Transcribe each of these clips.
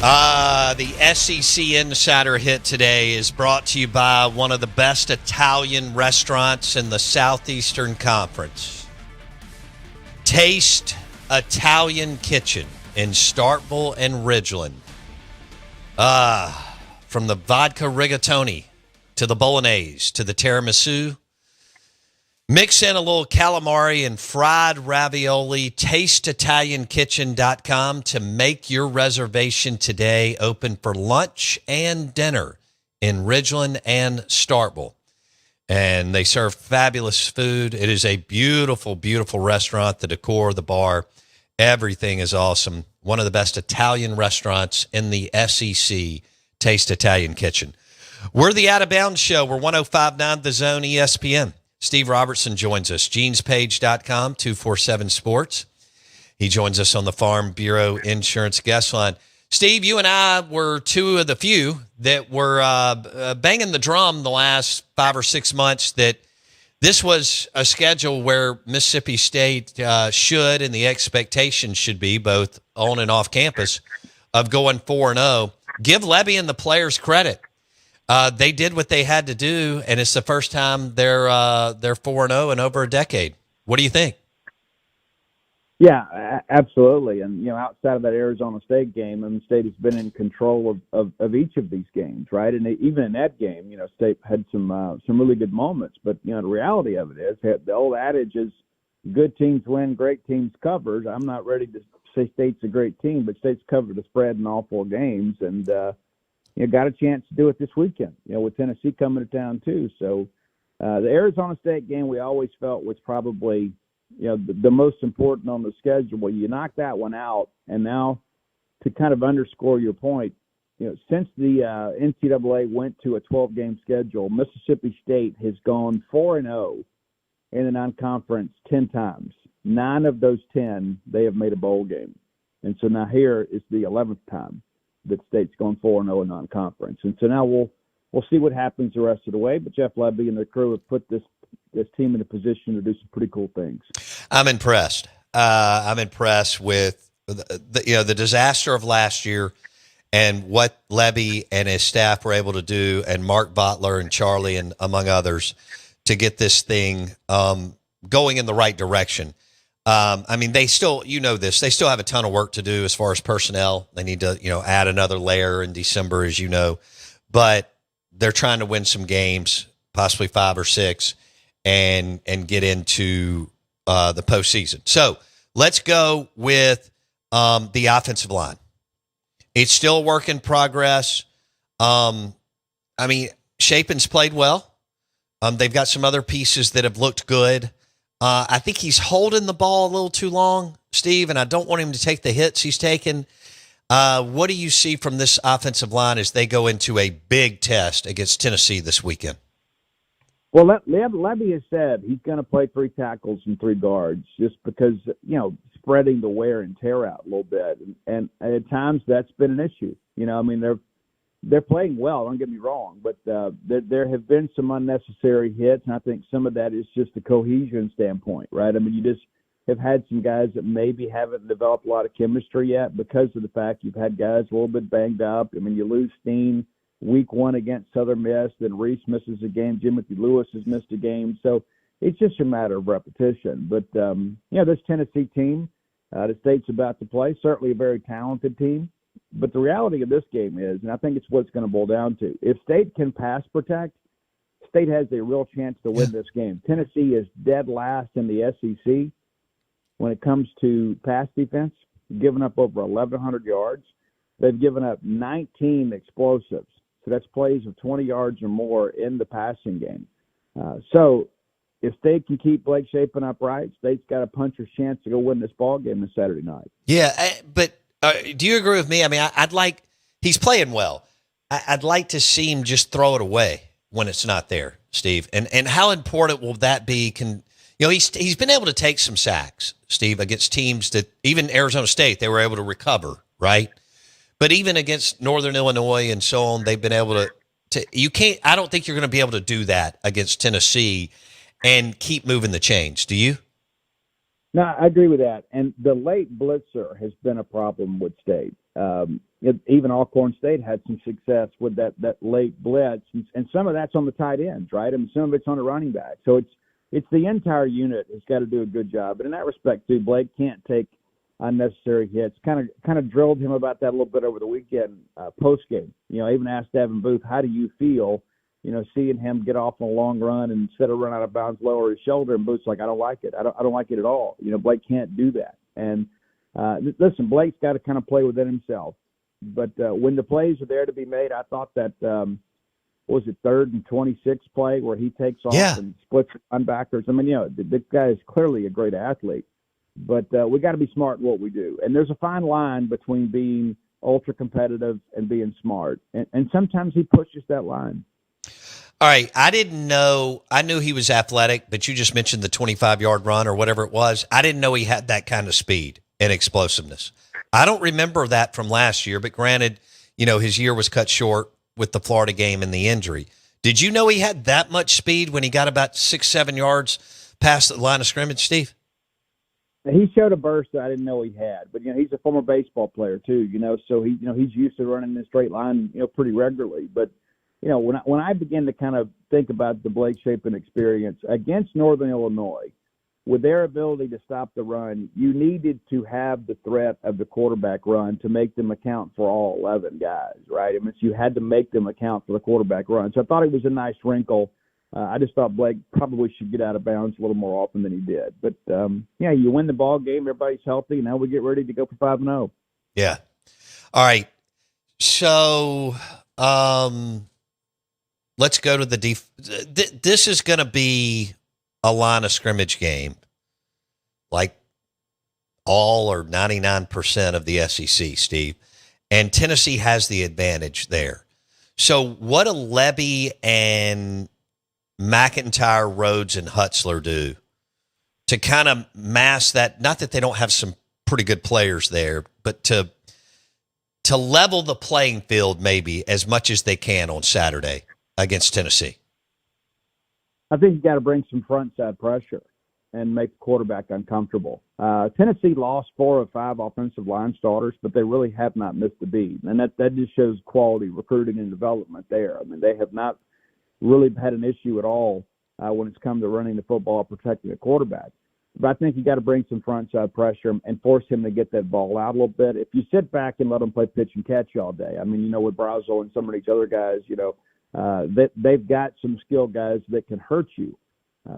The SEC Insider Hit today is brought to you by one of the best Italian restaurants in the Southeastern Conference. Taste Italian Kitchen in Starkville and Ridgeland. From the vodka rigatoni to the bolognese to the tiramisu. Mix in a little calamari and fried ravioli. TasteItalianKitchen.com to make your reservation today. Open for lunch and dinner in Ridgeland and Starkville. And they serve fabulous food. It is a beautiful, beautiful restaurant. The decor, the bar, everything is awesome. One of the best Italian restaurants in the SEC. Taste Italian Kitchen. We're the Out of Bounds Show. We're 105.9 The Zone ESPN. Steve Robertson joins us, genespage.com, 247 Sports. He joins us on the Farm Bureau Insurance Guest Line. Steve, you and I were two of the few that were banging the drum the last 5 or 6 months that this was a schedule where Mississippi State should, and the expectation should be, both on and off campus, of going 4-0. Give Lebby and the players credit. They did what they had to do, and it's the first time they're 4-0 in over a decade. What do you think? Yeah, absolutely. And, outside of that Arizona State game, State has been in control of each of these games, right? And even in that game, State had some really good moments. But, the reality of it is the old adage is good teams win, great teams cover. I'm not ready to say State's a great team, but State's covered the spread in all 4 games. And, got a chance to do it this weekend, with Tennessee coming to town too. So the Arizona State game we always felt was probably, the most important on the schedule. Well, you knock that one out, and now to kind of underscore your point, since the NCAA went to a 12-game schedule, Mississippi State has gone 4-0 in the non-conference 10 times. 9 of those 10, they have made a bowl game. And so now here is the 11th time that State's gone 4-0 in non-conference. And so now we'll see what happens the rest of the way. But Jeff Lebby and the crew have put this team in a position to do some pretty cool things. I'm impressed. I'm impressed with the disaster of last year and what Lebby and his staff were able to do, and Mark Butler and Charlie and among others, to get this thing going in the right direction. They still, they still have a ton of work to do as far as personnel. They need to, add another layer in December, as you know, but they're trying to win some games, possibly 5 or 6, and get into the postseason. So let's go with the offensive line. It's still a work in progress. Shapen's played well. They've got some other pieces that have looked good. I think he's holding the ball a little too long, Steve, and I don't want him to take the hits he's taken. What do you see from this offensive line as they go into a big test against Tennessee this weekend? Well, Lebby has said he's going to play 3 tackles and 3 guards just because, spreading the wear and tear out a little bit. And at times that's been an issue. They're playing well, don't get me wrong, but there have been some unnecessary hits, and I think some of that is just a cohesion standpoint, right? You just have had some guys that maybe haven't developed a lot of chemistry yet because of the fact you've had guys a little bit banged up. You lose Steen week 1 against Southern Miss, then Reese misses a game, Timothy Lewis has missed a game, so it's just a matter of repetition. But, this Tennessee team that State's about to play, certainly a very talented team. But the reality of this game is, and I think it's what it's going to boil down to, if State can pass protect, State has a real chance to win this game. Tennessee is dead last in the SEC when it comes to pass defense, giving up over 1,100 yards. They've given up 19 explosives. So that's plays of 20 yards or more in the passing game. So if State can keep Blake Shapen upright, State's got a puncher's chance to go win this ball game this Saturday night. Yeah, but do you agree with me? I'd like – he's playing well. I'd like to see him just throw it away when it's not there, Steve. And how important will that be? He's been able to take some sacks, Steve, against teams that – even Arizona State, they were able to recover, right? But even against Northern Illinois and so on, they've been able to you can't – I don't think you're going to be able to do that against Tennessee and keep moving the chains. Do you? No, I agree with that. And the late blitzer has been a problem with State. Even Alcorn State had some success with that late blitz, and some of that's on the tight ends, right? I mean, some of it's on the running back. So it's the entire unit has got to do a good job. But in that respect, too, Blake can't take unnecessary hits. Kind of drilled him about that a little bit over the weekend post game. I even asked Evan Booth, how do you feel? Seeing him get off on a long run and instead of run out of bounds, lower his shoulder, and Booth's like, I don't like it. I don't like it at all. Blake can't do that. And listen, Blake's got to kind of play within himself. But when the plays are there to be made, I thought that what was it, 3rd and 26 play where he takes off and splits linebackers. I mean, the guy is clearly a great athlete, but we got to be smart in what we do. And there's a fine line between being ultra competitive and being smart. And sometimes he pushes that line. All right. I didn't know. I knew he was athletic, but you just mentioned the 25-yard run or whatever it was. I didn't know he had that kind of speed and explosiveness. I don't remember that from last year, but granted, his year was cut short with the Florida game and the injury. Did you know he had that much speed when he got about 6-7 yards past the line of scrimmage, Steve? He showed a burst that I didn't know he had, but he's a former baseball player too, so he's used to running in a straight line, pretty regularly. But when I begin to kind of think about the Blake Shapen experience against Northern Illinois, with their ability to stop the run, you needed to have the threat of the quarterback run to make them account for all 11 guys, right? I mean, so you had to make them account for the quarterback run. So I thought it was a nice wrinkle. I just thought Blake probably should get out of bounds a little more often than he did. But, you win the ball game, everybody's healthy, now we get ready to go for 5-0. Yeah. All right. So let's go to the this is going to be a line of scrimmage game, like all or 99% of the SEC, Steve. And Tennessee has the advantage there. So what do Levy and McIntyre, Rhodes, and Hutzler do to kind of mask that? Not that they don't have some pretty good players there, but to level the playing field maybe as much as they can on Saturday against Tennessee. I think you got to bring some front side pressure and make the quarterback uncomfortable. Tennessee lost 4 of 5 offensive line starters, but they really have not missed a beat. And that just shows quality recruiting and development there. I mean, they have not really had an issue at all when it's come to running the football, protecting the quarterback. But I think you got to bring some front side pressure and force him to get that ball out a little bit. If you sit back and let him play pitch and catch all day, I mean, with Brazel and some of these other guys, they've got some skilled guys that can hurt you.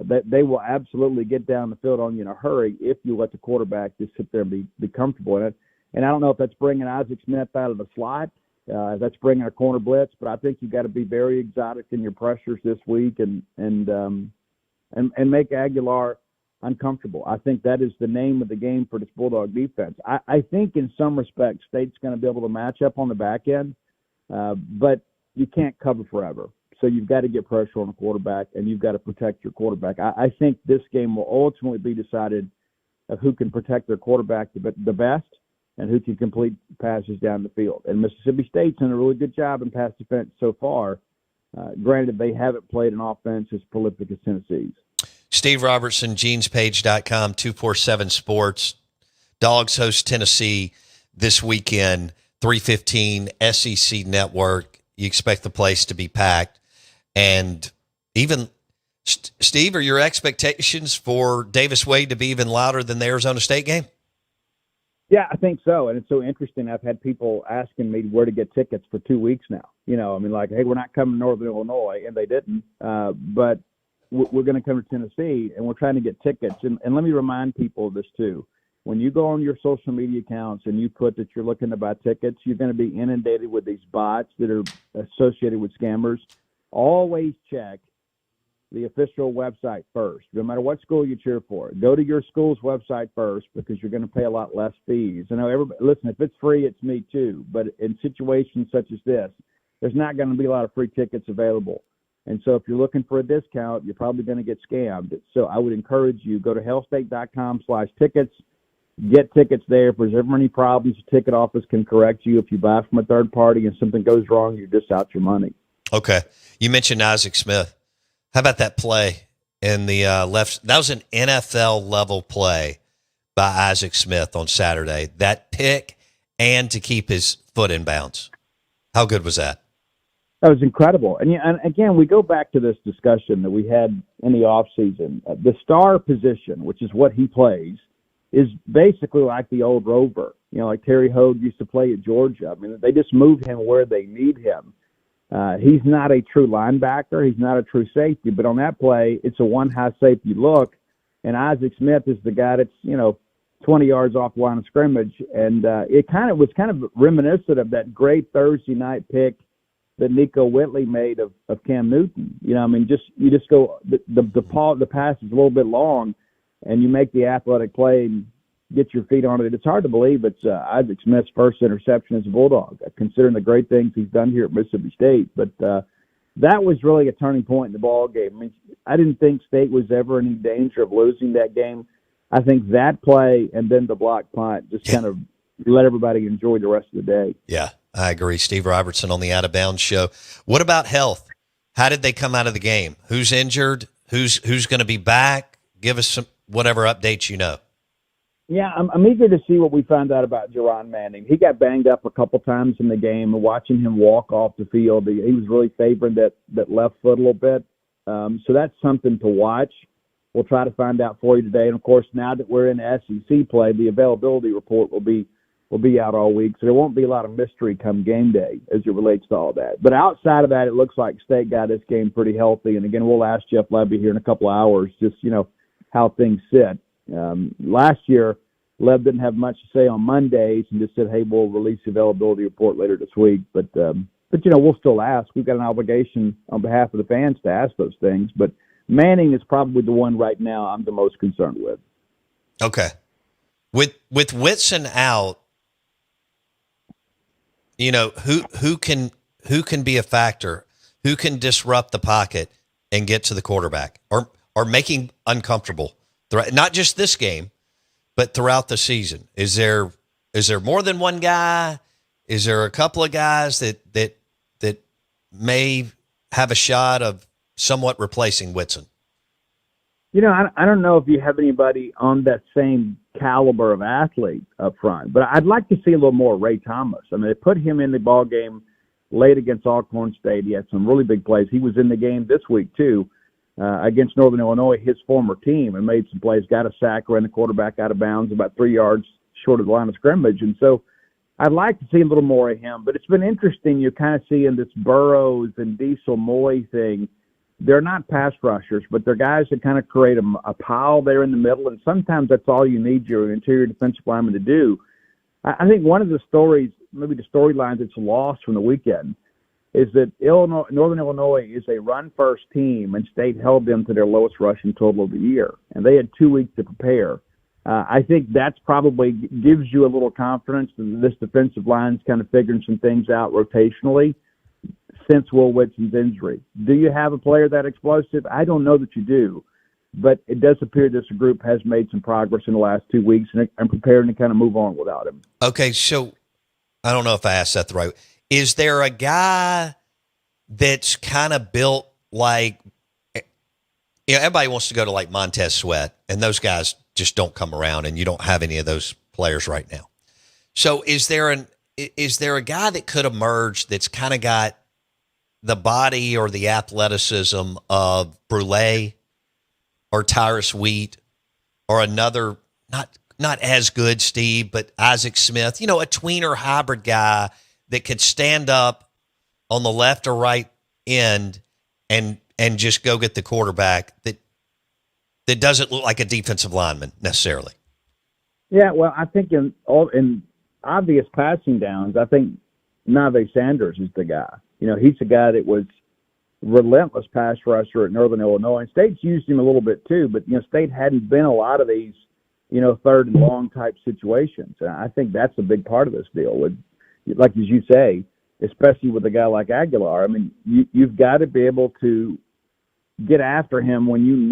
That they will absolutely get down the field on you in a hurry if you let the quarterback just sit there and be comfortable in it. And I don't know if that's bringing Isaac Smith out of the slot, that's bringing a corner blitz, but I think you got to be very exotic in your pressures this week and make Aguilar uncomfortable. I think that is the name of the game for this Bulldog defense. I think in some respects State's going to be able to match up on the back end, but you can't cover forever. So you've got to get pressure on the quarterback, and you've got to protect your quarterback. I think this game will ultimately be decided of who can protect their quarterback the best and who can complete passes down the field. And Mississippi State's done a really good job in pass defense so far. Granted, they haven't played an offense as prolific as Tennessee's. Steve Robertson, genespage.com, 247 Sports. Dogs host Tennessee this weekend, 3:15 SEC Network. You expect the place to be packed. And even, Steve, are your expectations for Davis Wade to be even louder than the Arizona State game? Yeah, I think so. And it's so interesting. I've had people asking me where to get tickets for 2 weeks now. Like, hey, we're not coming to Northern Illinois, and they didn't. But we're going to come to Tennessee, and we're trying to get tickets. And let me remind people of this, too. When you go on your social media accounts and you put that you're looking to buy tickets, you're going to be inundated with these bots that are associated with scammers. Always check the official website first. No matter what school you cheer for, go to your school's website first because you're going to pay a lot less fees. I know everybody, listen, if it's free, it's me too. But in situations such as this, there's not going to be a lot of free tickets available. And so if you're looking for a discount, you're probably going to get scammed. So I would encourage you, go to hellstate.com/tickets. Get tickets there. If there's ever any problems, the ticket office can correct you. If you buy from a third party and something goes wrong, you're just out your money. Okay. You mentioned Isaac Smith. How about that play in the left? That was an NFL level play by Isaac Smith on Saturday. That pick and to keep his foot in bounds. How good was that? That was incredible. And, and again, we go back to this discussion that we had in the offseason. The star position, which is what he plays, is basically like the old Rover. Like Terry Hogue used to play at Georgia. I mean, they just moved him where they need him. He's not a true linebacker. He's not a true safety. But on that play, it's a one-high safety look, and Isaac Smith is the guy that's, 20 yards off the line of scrimmage. And it was kind of reminiscent of that great Thursday night pick that Nico Whitley made of Cam Newton. You just go, the pass is a little bit long, and you make the athletic play and get your feet on it. It's hard to believe it's Isaac Smith's first interception as a Bulldog, considering the great things he's done here at Mississippi State. But that was really a turning point in the ball game. I mean, I didn't think State was ever in any danger of losing that game. I think that play and then the block punt just kind of let everybody enjoy the rest of the day. Yeah, I agree. Steve Robertson on the Out of Bounds show. What about health? How did they come out of the game? Who's injured? Who's going to be back? Give us some whatever updates you know. Yeah, I'm eager to see what we found out about Jerron Manning. He got banged up a couple times in the game, and watching him walk off the field, he was really favoring that left foot a little bit. So that's something to watch. We'll try to find out for you today. And, of course, now that we're in SEC play, the availability report will be out all week, so there won't be a lot of mystery come game day as it relates to all that. But outside of that, it looks like State got this game pretty healthy. And, again, we'll ask Jeff Levy here in a couple of hours just, how things sit. Last year, Lev didn't have much to say on Mondays and just said, hey, we'll release the availability report later this week. But we'll still ask. We've got an obligation on behalf of the fans to ask those things. But Manning is probably the one right now I'm the most concerned with. Okay. With Whitson out, who can be a factor? Who can disrupt the pocket and get to the quarterback or making uncomfortable, not just this game, but throughout the season? Is there more than one guy? Is there a couple of guys that may have a shot of somewhat replacing Whitson? I don't know if you have anybody on that same caliber of athlete up front, but I'd like to see a little more Ray Thomas. I mean, they put him in the ball game late against Alcorn State. He had some really big plays. He was in the game this week too, against Northern Illinois, his former team, and made some plays, got a sack, ran the quarterback out of bounds about 3 yards short of the line of scrimmage. And so I'd like to see a little more of him, but it's been interesting. You're kind of seeing this Burrows and Diesel Moy thing. They're not pass rushers, but they're guys that kind of create a pile there in the middle, and sometimes that's all you need your interior defensive lineman to do. I think one of the stories, maybe the storylines that's lost from the weekend, is that Northern Illinois is a run-first team, and State held them to their lowest rushing total of the year, and they had 2 weeks to prepare. I think that's probably gives you a little confidence that this defensive line's kind of figuring some things out rotationally since Will Whitson's injury. Do you have a player that explosive? I don't know that you do, but it does appear this group has made some progress in the last 2 weeks, and I'm preparing to kind of move on without him. Okay, so I don't know if I asked that the right way. Is there a guy that's kind of built like, everybody wants to go to like Montez Sweat, and those guys just don't come around, and you don't have any of those players right now. So is there a guy that could emerge that's kind of got the body or the athleticism of Brule or Tyrus Wheat or another, not as good, Steve, but Isaac Smith, a tweener hybrid guy that could stand up on the left or right end and just go get the quarterback that doesn't look like a defensive lineman necessarily? Yeah, well, I think in obvious passing downs, I think Nave Sanders is the guy. He's a guy that was relentless pass rusher at Northern Illinois. And State's used him a little bit too, but, State hadn't been a lot of these, third and long type situations. And I think that's a big part of this deal with, like as you say, especially with a guy like Aguilar. I mean, you've got to be able to get after him when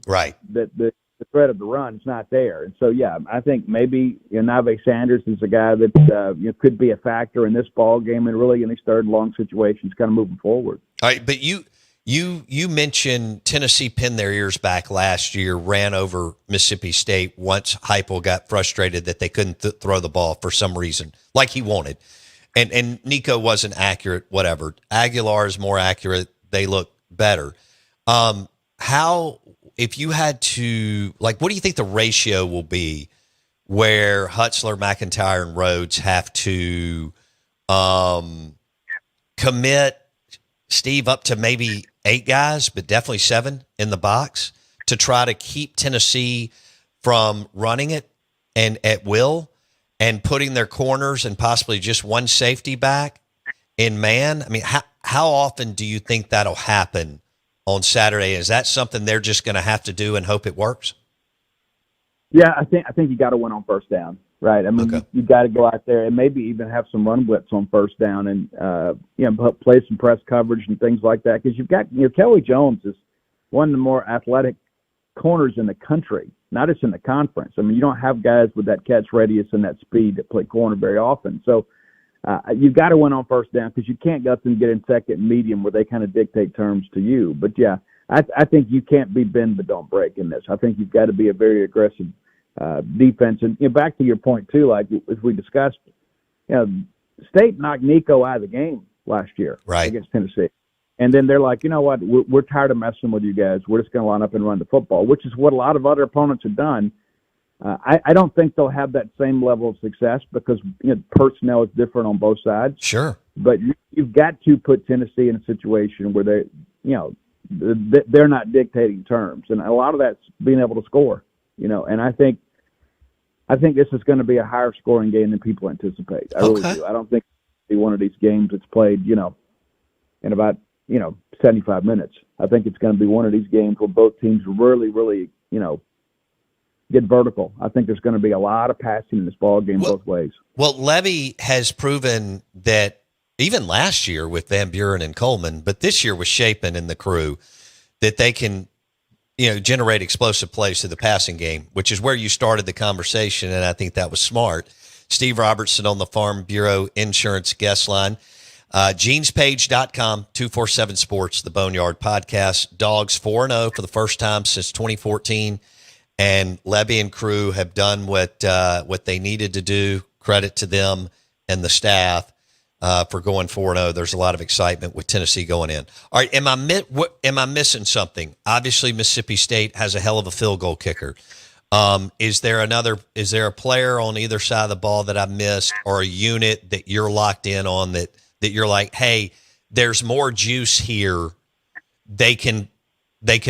right that the threat of the run is not there. And so, yeah, I think maybe Nave Sanders is a guy that could be a factor in this ball game and really in these third and long situations kind of moving forward. All right, but you You mentioned Tennessee pinned their ears back last year, ran over Mississippi State once Heupel got frustrated that they couldn't throw the ball for some reason, like he wanted. And Nico wasn't accurate, whatever. Aguilar is more accurate. They look better. How, if you had to, like, what do you think the ratio will be where Hutzler, McIntyre, and Rhodes have to commit, Steve, up to maybe 8 guys, but definitely 7 in the box to try to keep Tennessee from running it and at will and putting their corners and possibly just one safety back in man? I mean, how often do you think that'll happen on Saturday? Is that something they're just going to have to do and hope it works? Yeah, I think you got to win on first down, right? I mean, you got to go out there and maybe even have some run blitz on first down and play some press coverage and things like that, because you've got Kelly Jones is one of the more athletic corners in the country, not just in the conference. I mean, you don't have guys with that catch radius and that speed that play corner very often. So you've got to win on first down, because you can't go up and get in second and medium where they kind of dictate terms to you. But yeah, I think you can't be bend but don't break in this. I think you've got to be a very aggressive defense. And back to your point too, like as we discussed, State knocked Nico out of the game last year against Tennessee. And then they're like, you know what, we're tired of messing with you guys. We're just going to line up and run the football, which is what a lot of other opponents have done. I don't think they'll have that same level of success because personnel is different on both sides. Sure. But you've got to put Tennessee in a situation where they're not dictating terms. And a lot of that's being able to score, and I think this is going to be a higher scoring game than people anticipate. I really do. I don't think it'll be one of these games that's played, in about, 75 minutes. I think it's going to be one of these games where both teams really, really, get vertical. I think there's going to be a lot of passing in this ball game both ways. Well, Levy has proven that even last year with Van Buren and Coleman, but this year with Shapen and the crew, that they can, generate explosive plays to the passing game, which is where you started the conversation, and I think that was smart. Steve Robertson on the Farm Bureau Insurance guest line. GenesPage.com, 247 Sports, the Boneyard Podcast. Dogs 4-0 for the first time since 2014. And Levy and crew have done what they needed to do. Credit to them and the staff for going 4-0. There's a lot of excitement with Tennessee going in. All right, am I missing something? Obviously, Mississippi State has a hell of a field goal kicker. Is there a player on either side of the ball that I missed, or a unit that you're locked in on that you're like, hey, there's more juice here. They can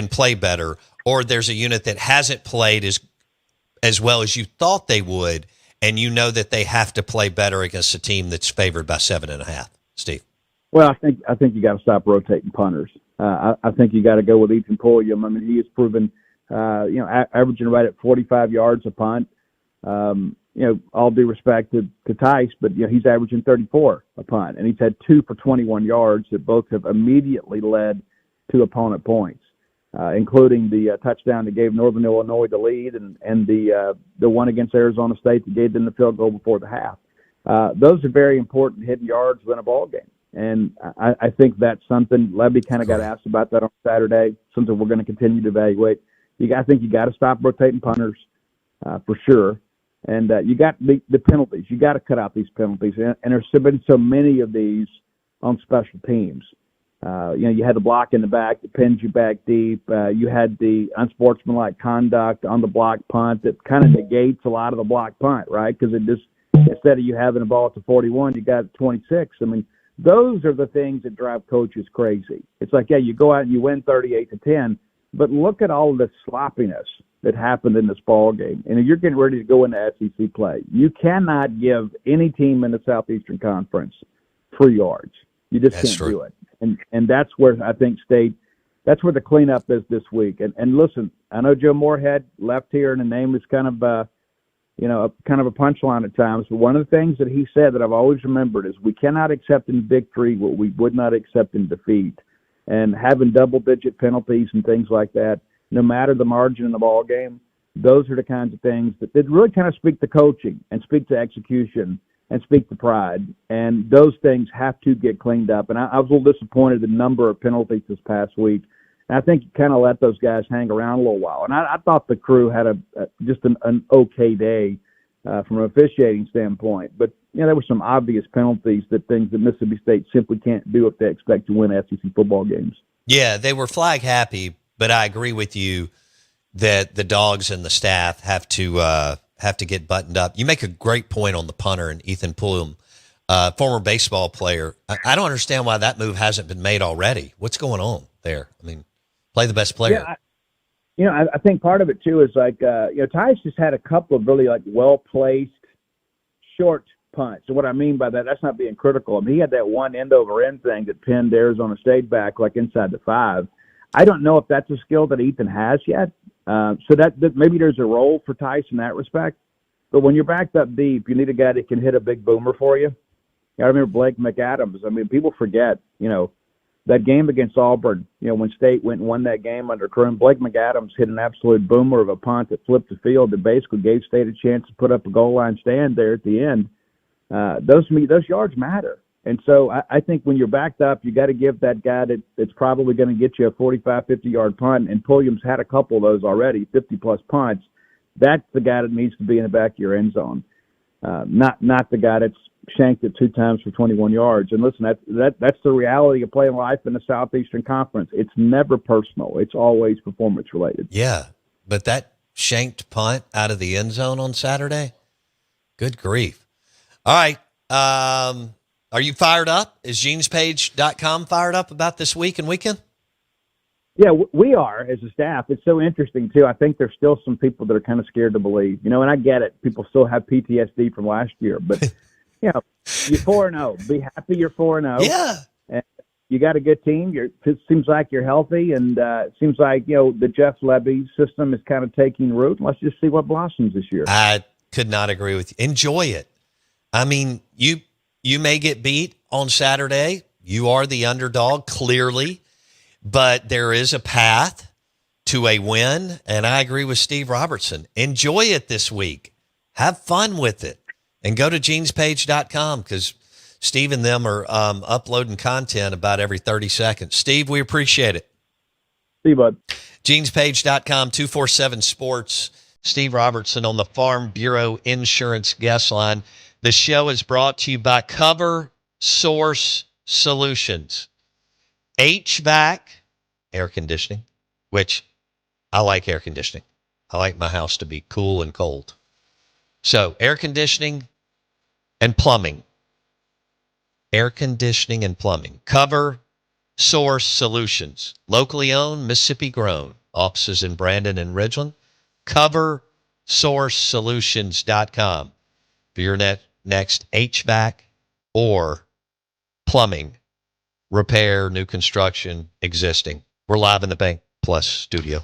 play better. Or there's a unit that hasn't played as well as you thought they would, and that they have to play better against a team that's favored by 7.5. Steve? Well, I think you got to stop rotating punters. I think you got to go with Ethan Pulliam. I mean, he has proven, averaging right at 45 yards a punt. All due respect to Tice, but he's averaging 34 a punt, and he's had 2 for 21 yards that both have immediately led to opponent points. Including the touchdown that gave Northern Illinois the lead, and the one against Arizona State that gave them the field goal before the half. Those are very important hidden yards in a ball game, and I think that's something Levy kind of got asked about that on Saturday. Something we're going to continue to evaluate. I think you got to stop rotating punters for sure, and you got the penalties. You got to cut out these penalties, and there's been so many of these on special teams. You had the block in the back that pins you back deep. You had the unsportsmanlike conduct on the block punt that kind of negates a lot of the block punt, right? Because it just, instead of you having a ball at the 41, you got it at 26. I mean, those are the things that drive coaches crazy. It's like, yeah, you go out and you win 38-10, but look at all of the sloppiness that happened in this ball game. And you're getting ready to go into SEC play. You cannot give any team in the Southeastern Conference free yards. You just can't do it. And that's where I think State, that's where the cleanup is this week. And listen, I know Joe Moorhead left here, and the name is kind of a punchline at times. But one of the things that he said that I've always remembered is we cannot accept in victory what we would not accept in defeat. And having double-digit penalties and things like that, no matter the margin in the ball game, those are the kinds of things that really kind of speak to coaching and speak to execution. and speak to pride. And those things have to get cleaned up. And I was a little disappointed in the number of penalties this past week. And I think you kind of let those guys hang around a little while. And I thought the crew had just an okay day from an officiating standpoint. But, there were some obvious penalties, things that Mississippi State simply can't do if they expect to win SEC football games. Yeah, they were flag happy, but I agree with you that the Dogs and the staff have to get buttoned up. You make a great point on the punter and Ethan Pulliam, former baseball player. I don't understand why that move hasn't been made already. What's going on there? I mean, play the best player. Yeah, I think part of it too is Tyus just had a couple of really well placed short punts. So what I mean by that's not being critical. I mean, he had that one end over end thing that pinned Arizona State back inside the 5. I don't know if that's a skill that Ethan has yet. So that maybe there's a role for Tyus in that respect. But when you're backed up deep, you need a guy that can hit a big boomer for you. I remember Blake McAdams. I mean, people forget, that game against Auburn, when State went and won that game under Kroon, Blake McAdams hit an absolute boomer of a punt that flipped the field that basically gave State a chance to put up a goal line stand there at the end. Those yards matter. And so I think when you're backed up, you got to give that guy that's probably going to get you a 45, 50-yard punt, and Pulliam's had a couple of those already, 50-plus punts. That's the guy that needs to be in the back of your end zone, not the guy that's shanked it 2 times for 21 yards. And listen, that's the reality of playing life in the Southeastern Conference. It's never personal. It's always performance-related. Yeah, but that shanked punt out of the end zone on Saturday, good grief. All right. Are you fired up? Is genespage.com fired up about this week and weekend? Yeah, we are as a staff. It's so interesting, too. I think there's still some people that are kind of scared to believe. And I get it. People still have PTSD from last year. But, you're 4-0. Be happy you're 4-0. Yeah. And you got a good team. It seems like you're healthy. And it seems like, the Jeff Lebby system is kind of taking root. Let's just see what blossoms this year. I could not agree with you. Enjoy it. I mean, you may get beat on Saturday. You are the underdog, clearly. But there is a path to a win, and I agree with Steve Robertson. Enjoy it this week. Have fun with it. And go to genespage.com because Steve and them are uploading content about every 30 seconds. Steve, we appreciate it. See you, bud. genespage.com, 247 Sports. Steve Robertson on the Farm Bureau Insurance Guest Line. The show is brought to you by Cover Source Solutions. HVAC, air conditioning, which I like air conditioning. I like my house to be cool and cold. So air conditioning and plumbing. Air conditioning and plumbing. Cover Source Solutions. Locally owned, Mississippi grown. Offices in Brandon and Ridgeland. CoverSourceSolutions.com for your next HVAC or plumbing, repair, new construction, existing. We're live in the Bank Plus studio.